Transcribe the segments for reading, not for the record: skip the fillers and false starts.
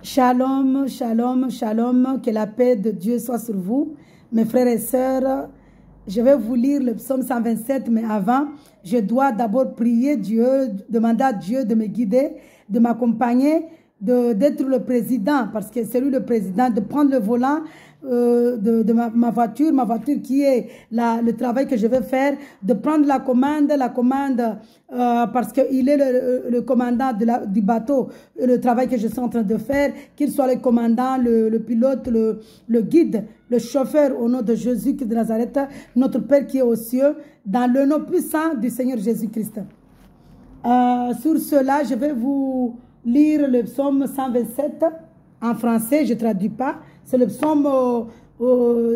Shalom, shalom, shalom, que la paix de Dieu soit sur vous. Mes frères et sœurs, je vais vous lire le psaume 127, mais avant, je dois d'abord prier Dieu, demander à Dieu de me guider, de m'accompagner, d'être le président, parce que c'est lui le président, de prendre le volant de ma voiture qui est le travail que je vais faire, de prendre la commande parce qu'il est le commandant du bateau, le travail que je suis en train de faire, qu'il soit le commandant, le pilote, le guide, le chauffeur, au nom de Jésus-Christ de Nazareth, notre Père qui est aux cieux, dans le nom puissant du Seigneur Jésus-Christ. Sur cela, je vais vous lire le psaume 127 en français, je ne traduis pas. C'est le psaume,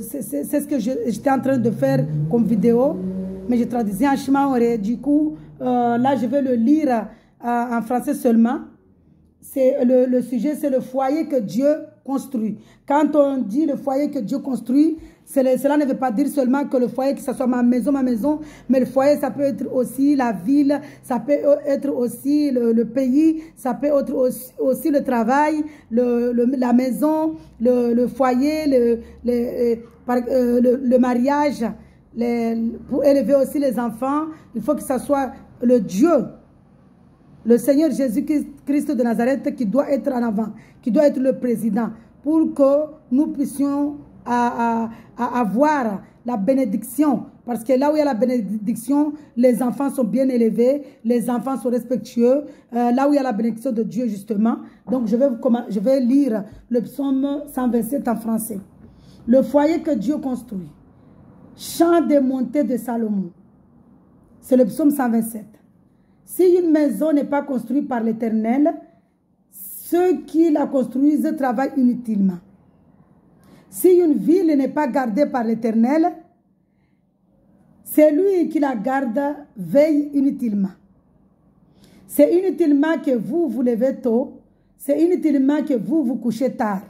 c'est ce que j'étais en train de faire comme vidéo, mais je traduisais en chinois. Du coup, là, je vais le lire en français seulement. Le sujet, c'est le foyer que Dieu construit. Quand on dit le foyer que Dieu construit, cela ne veut pas dire seulement que le foyer, que ce soit ma maison, mais le foyer, ça peut être aussi la ville, ça peut être aussi le pays, ça peut être aussi le travail, la maison, le foyer, le mariage, pour élever aussi les enfants. Il faut que ce soit le Dieu, le Seigneur Jésus-Christ de Nazareth qui doit être en avant, qui doit être le président, pour que nous puissions avoir la bénédiction. Parce que là où il y a la bénédiction, les enfants sont bien élevés, les enfants sont respectueux. Là où il y a la bénédiction de Dieu, justement. Donc, je vais lire le psaume 127 en français. Le foyer que Dieu construit. Chant des montées de Salomon. C'est le psaume 127. Si une maison n'est pas construite par l'Éternel, ceux qui la construisent travaillent inutilement. Si une ville n'est pas gardée par l'Éternel, celui qui la garde veille inutilement. C'est inutilement que vous vous levez tôt, c'est inutilement que vous vous couchez tard,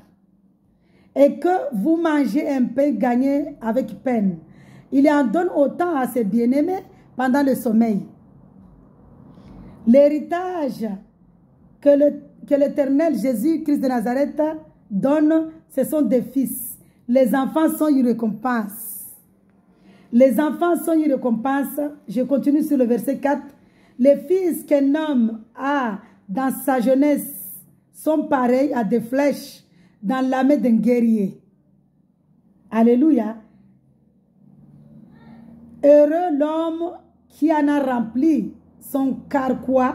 et que vous mangez un pain gagné avec peine. Il en donne autant à ses bien-aimés pendant le sommeil. L'héritage que l'Éternel Jésus-Christ de Nazareth donne, ce sont des fils. Les enfants sont une récompense. Les enfants sont une récompense. Je continue sur le verset 4. Les fils qu'un homme a dans sa jeunesse sont pareils à des flèches dans la main d'un guerrier. Alléluia. Heureux l'homme qui en a rempli son carquois.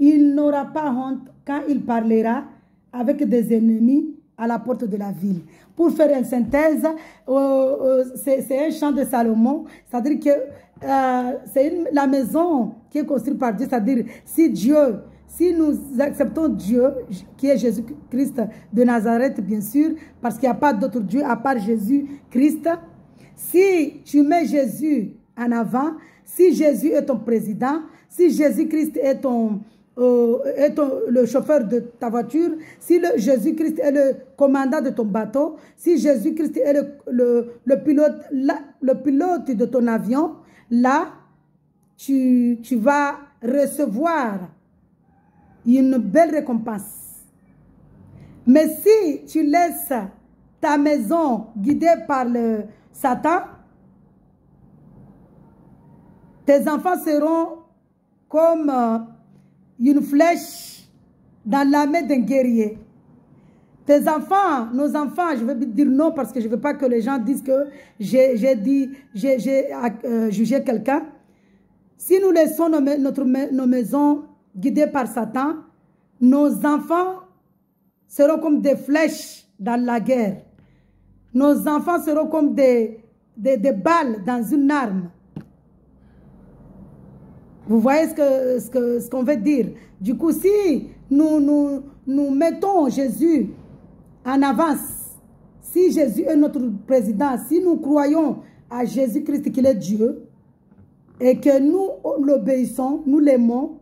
Il n'aura pas honte quand il parlera avec des ennemis à la porte de la ville. Pour faire une synthèse, c'est un chant de Salomon, c'est-à-dire que c'est la maison qui est construite par Dieu, c'est-à-dire si nous acceptons Dieu, qui est Jésus-Christ de Nazareth, bien sûr, parce qu'il n'y a pas d'autre Dieu à part Jésus-Christ. Si tu mets Jésus en avant, si Jésus est ton président, si Jésus-Christ est le chauffeur de ta voiture, si Jésus-Christ est le commandant de ton bateau, si Jésus-Christ est le pilote de ton avion, là, tu vas recevoir une belle récompense. Mais si tu laisses ta maison guidée par le Satan, tes enfants seront comme une flèche dans la main d'un guerrier. Tes enfants, nos enfants, je vais dire non parce que je ne veux pas que les gens disent que j'ai jugé quelqu'un. Si nous laissons nos maisons guidées par Satan, nos enfants seront comme des flèches dans la guerre. Nos enfants seront comme des balles dans une arme. Vous voyez ce qu'on veut dire. Du coup, si nous mettons Jésus en avance, si Jésus est notre président, si nous croyons à Jésus-Christ qu'il est Dieu, et que nous l'obéissons, nous l'aimons,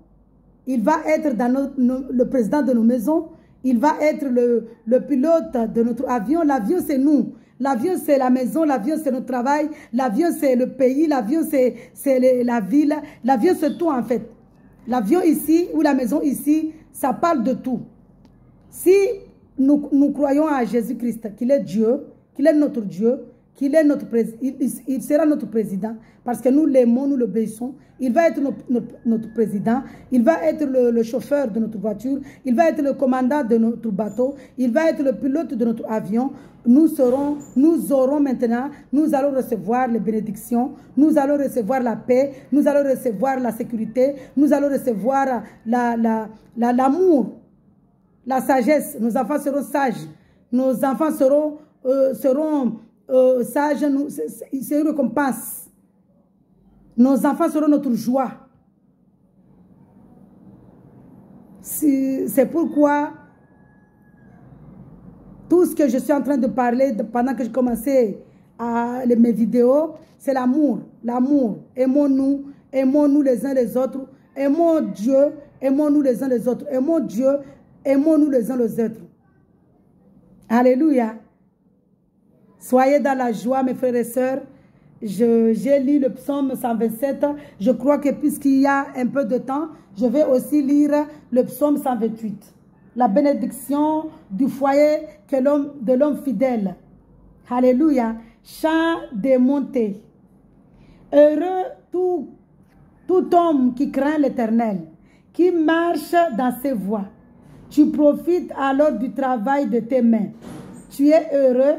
il va être le président de nos maisons, il va être le pilote de notre avion. L'avion, c'est nous. L'avion, c'est la maison, l'avion, c'est notre travail, l'avion, c'est le pays, l'avion, c'est la ville, l'avion, c'est tout en fait. L'avion ici ou la maison ici, ça parle de tout. Si nous croyons à Jésus-Christ, qu'il est Dieu, qu'il est notre Dieu, qu'il est notre président, il sera notre président, parce que nous l'aimons, nous l'obéissons. Il va être notre président, il va être le chauffeur de notre voiture, il va être le commandant de notre bateau, il va être le pilote de notre avion. Nous aurons maintenant, nous allons recevoir les bénédictions, nous allons recevoir la paix, nous allons recevoir la sécurité, nous allons recevoir l'amour, la sagesse. Nos enfants seront sages, nos enfants seront sages, c'est une récompense. Nos enfants seront notre joie. C'est pourquoi tout ce que je suis en train de parler pendant que je commençais mes vidéos, c'est l'amour. L'amour. Aimons-nous. Aimons-nous les uns les autres. Aimons Dieu. Aimons-nous les uns les autres. Aimons Dieu. Aimons-nous les uns les autres. Alléluia. Soyez dans la joie, mes frères et sœurs. J'ai lu le psaume 127. Je crois que puisqu'il y a un peu de temps, je vais aussi lire le psaume 128. La bénédiction du foyer de l'homme fidèle. Alléluia. Chant des montées. Heureux tout homme qui craint l'Éternel, qui marche dans ses voies. Tu profites alors du travail de tes mains. Tu es heureux,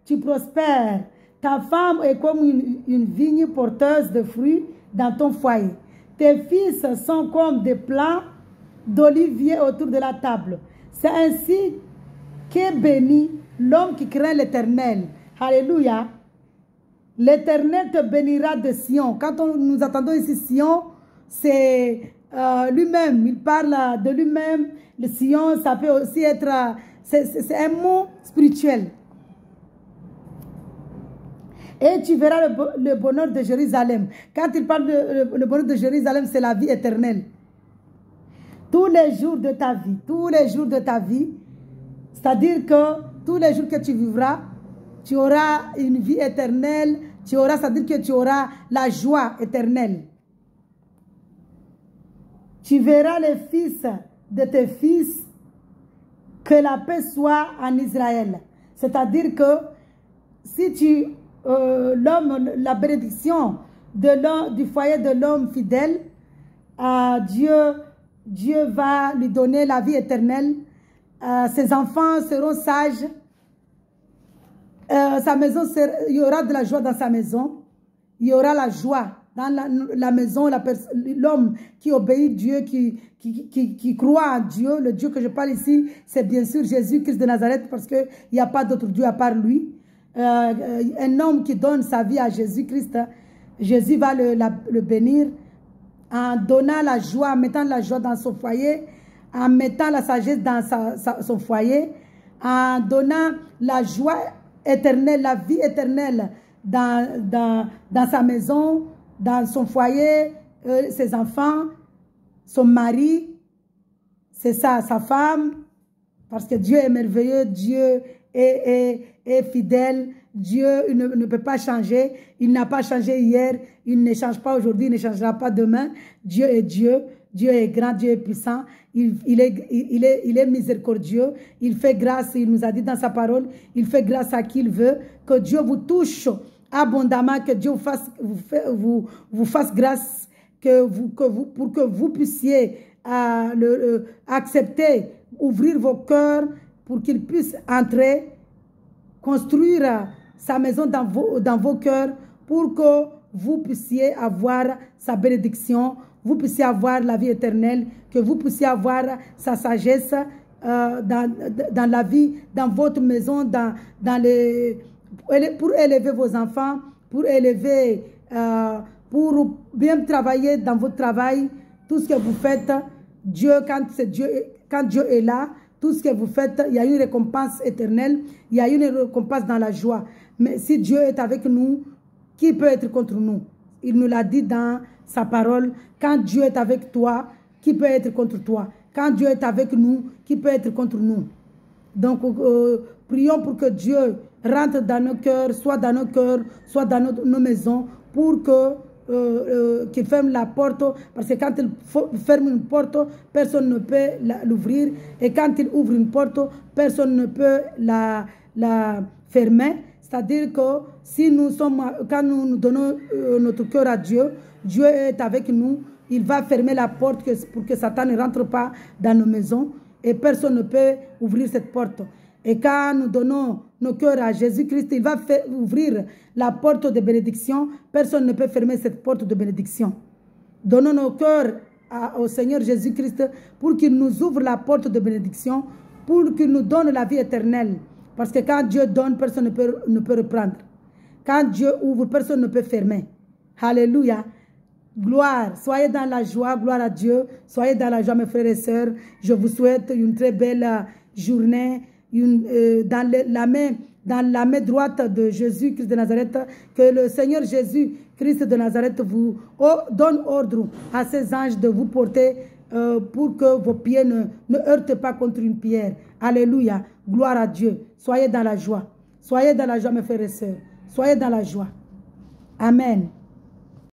tu prospères. Ta femme est comme une vigne porteuse de fruits dans ton foyer. Tes fils sont comme des plants d'olivier autour de la table. C'est ainsi qu'est béni l'homme qui craint l'Éternel. Alléluia. L'Éternel te bénira de Sion. Quand nous attendons ici Sion, c'est lui-même. Il parle de lui-même. Le Sion, ça peut aussi être... C'est un mot spirituel. Et tu verras le bonheur de Jérusalem. Quand il parle de le bonheur de Jérusalem, c'est la vie éternelle. Tous les jours de ta vie, c'est-à-dire que tous les jours que tu vivras, tu auras une vie éternelle, c'est-à-dire que tu auras la joie éternelle. Tu verras les fils de tes fils, que la paix soit en Israël. C'est-à-dire que si la bénédiction du foyer de l'homme fidèle, Dieu va lui donner la vie éternelle. Ses enfants seront sages. Sa maison, il y aura de la joie dans sa maison. Il y aura la joie dans la maison. L'homme qui obéit Dieu, qui croit en Dieu. Le Dieu que je parle ici, c'est bien sûr Jésus-Christ de Nazareth, parce qu'il n'y a pas d'autre Dieu à part lui. Un homme qui donne sa vie à Jésus-Christ, Jésus va le bénir en donnant la joie, en mettant la joie dans son foyer, en mettant la sagesse dans son foyer, en donnant la joie éternelle, la vie éternelle dans sa maison, dans son foyer, ses enfants, son mari, c'est ça, sa femme, parce que Dieu est merveilleux, Dieu est fidèle, Dieu ne peut pas changer, il n'a pas changé hier, il ne change pas aujourd'hui, il ne changera pas demain. Dieu est Dieu, Dieu est grand, Dieu est puissant, il est miséricordieux, il fait grâce, il nous a dit dans sa parole, il fait grâce à qui il veut, que Dieu vous touche abondamment, que Dieu vous fasse grâce, pour que vous puissiez accepter, ouvrir vos cœurs, pour qu'il puisse entrer, construire sa maison dans vos cœurs, pour que vous puissiez avoir sa bénédiction, vous puissiez avoir la vie éternelle, que vous puissiez avoir sa sagesse dans la vie, dans votre maison, pour élever vos enfants, pour bien travailler dans votre travail, tout ce que vous faites, quand Dieu est là, tout ce que vous faites, il y a une récompense éternelle, il y a une récompense dans la joie. Mais si Dieu est avec nous, qui peut être contre nous? Il nous l'a dit dans sa parole, quand Dieu est avec toi, qui peut être contre toi? Quand Dieu est avec nous, qui peut être contre nous? Donc, prions pour que Dieu rentre dans nos cœurs, soit dans nos maisons, pour que qu'il ferme la porte, parce que quand il ferme une porte, personne ne peut l'ouvrir, et quand il ouvre une porte, personne ne peut la fermer. C'est-à-dire que si nous sommes, quand nous donnons notre cœur à Dieu, Dieu est avec nous, il va fermer la porte pour que Satan ne rentre pas dans nos maisons, et personne ne peut ouvrir cette porte. Et quand nous donnons nos cœurs à Jésus-Christ, il va ouvrir la porte de bénédiction. Personne ne peut fermer cette porte de bénédiction. Donnons nos cœurs au Seigneur Jésus-Christ pour qu'il nous ouvre la porte de bénédiction, pour qu'il nous donne la vie éternelle. Parce que quand Dieu donne, personne ne peut reprendre. Quand Dieu ouvre, personne ne peut fermer. Alléluia. Gloire. Soyez dans la joie. Gloire à Dieu. Soyez dans la joie, mes frères et sœurs. Je vous souhaite une très belle journée. Dans la main droite de Jésus-Christ de Nazareth, que le Seigneur Jésus-Christ de Nazareth vous donne ordre à ses anges de vous porter pour que vos pieds ne heurtent pas contre une pierre. Alléluia. Gloire à Dieu. Soyez dans la joie. Soyez dans la joie, mes frères et sœurs. Soyez dans la joie. Amen.